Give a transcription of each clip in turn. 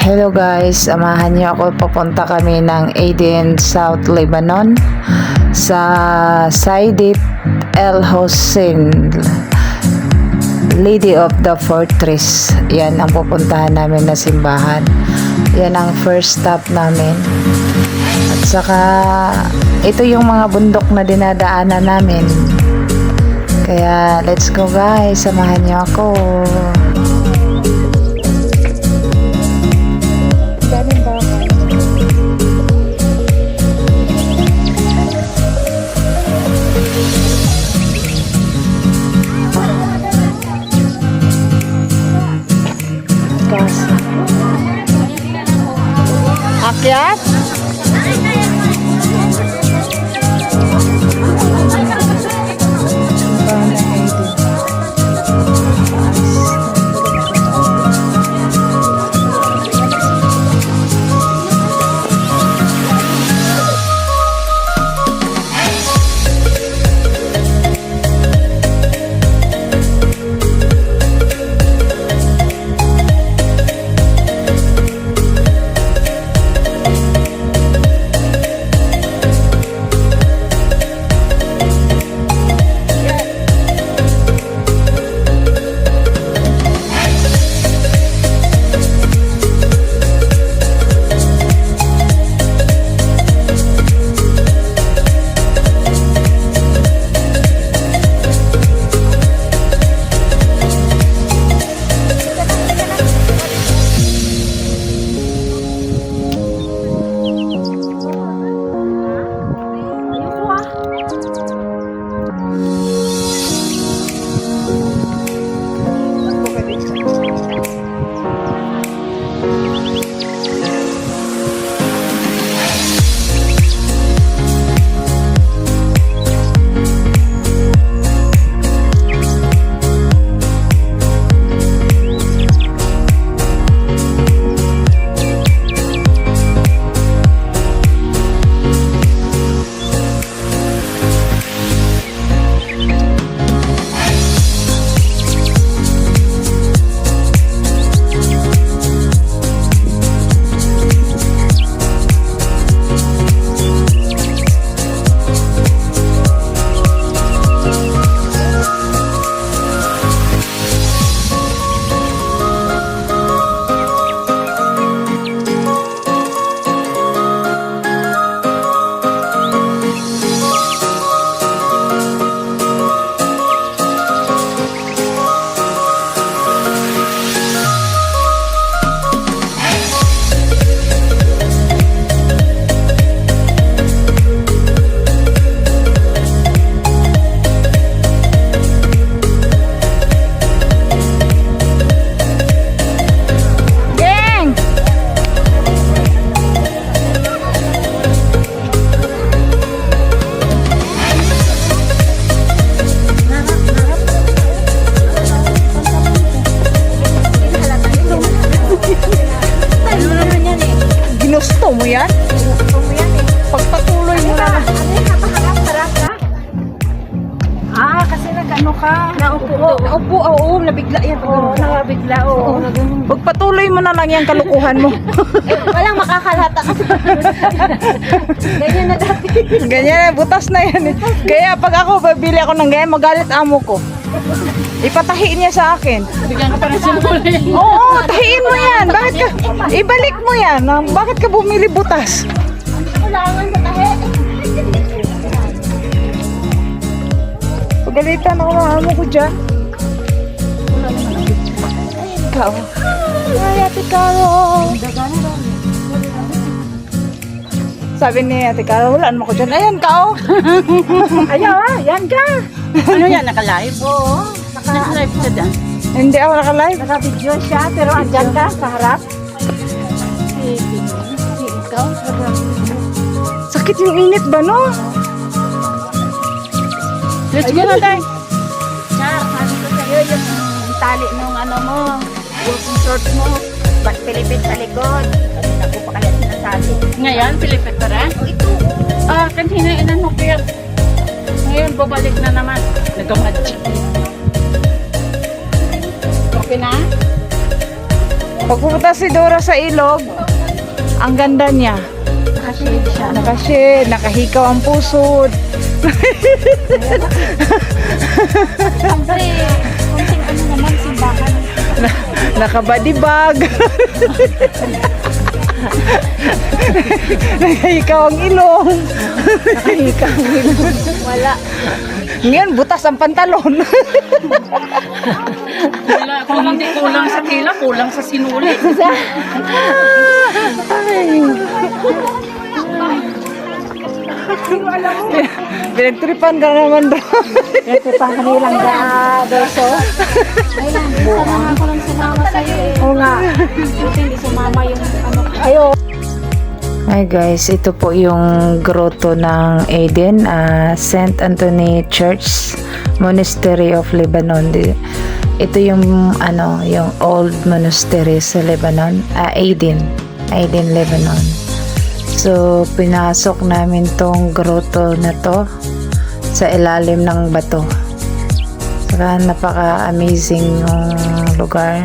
Hello guys, samahan niyo ako, papunta kami ng Aden, South Lebanon sa Saidet El Hossein, Lady of the Fortress. Yan ang pupuntahan namin na simbahan. Yan ang first stop namin. At saka ito yung mga bundok na dinadaanan namin. Kaya let's go guys, samahan niyo ako. Akyat? Ginusto mo yan? Gusto mo yan eh. Pagpatuloy mo na. Harap ka. Kasi nag-ano ka? Naupo, oo, nabigla yan. Oo, nabigla, oo. Pagpatuloy mo na lang yung kalukuhan mo. Walang makakalata kasi. Ganyan na dati. Ganyan, butas na yan. Kaya pag ako, babili ako ng ganyan, magalit amo ko. Ipatahi niya sa akin. Bigyan ka pa ng simple. Oo, tahiin mo yan. Bakit ka, ibalik mo yan. Bakit ka bumili butas? Kulangan sa tahe. Pagalitan ako ng amo ko dyan. Ikaw. Ay, Ate Caro. Sabi ni Ate Caro, walaan mo ko dyan. Ayan ka, oh. Ayaw, yan ka. Ano yan? Naka-live? Oo. Naka-live ka dyan? Hindi ako naka-live. Naka-video siya, pero andyan ka sa harap. Ikaw? Sakit yung init ba, no? Let's go na tayo. Char, sabi ko sa'yo yung tali nung ano mo, walking short mo, ba't pilipit sa likod? Kanina ko pa kaya sinasabi. Ngayon, Pilipit pa rin? Ito, Kanina inano ko yan. Ngayon, babalik na naman. Nagka-magic. Okay na? Pag pumunta si Dora sa ilog, ang ganda niya. Nakashade siya. Nakashade, nakahikaw ang pusod. Siyempre, kunting ano naman, simbahan. Nakabadibag. Nakahikaw ang ilong. Nakahikaw ang ilong. Wala. Ngayon, butas ang pantalon. Kulang sa tila, kulang sa sinuli. Ay. Pinagtripan ka naman daw. Pinagtripan ka nilang Dorso. Ay lang, sana nga ako lang sumama sa'yo eh. Oo nga. Buti hindi sumama yung ano. Ayo. Hi guys, ito po yung grotto ng Aden, St. Anthony Church, Monastery of Lebanon. Ito yung yung old monastery sa Lebanon, Aden, Lebanon. So, pinasok namin tong grotto na to sa ilalim ng bato. Saka napaka-amazing yung lugar.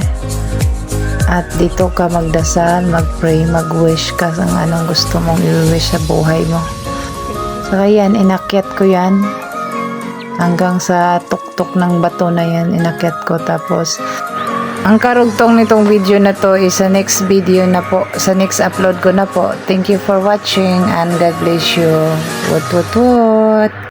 At dito ka magdasal, mag-pray, mag-wish ka sa anong gusto mong i-wish sa buhay mo. Saka yan, inakyat ko yan. Hanggang sa tuktok ng bato na yan, inakyat ko. Tapos, ang karugtong nitong video na to is sa next video na po. Sa next upload ko na po. Thank you for watching and God bless you. What.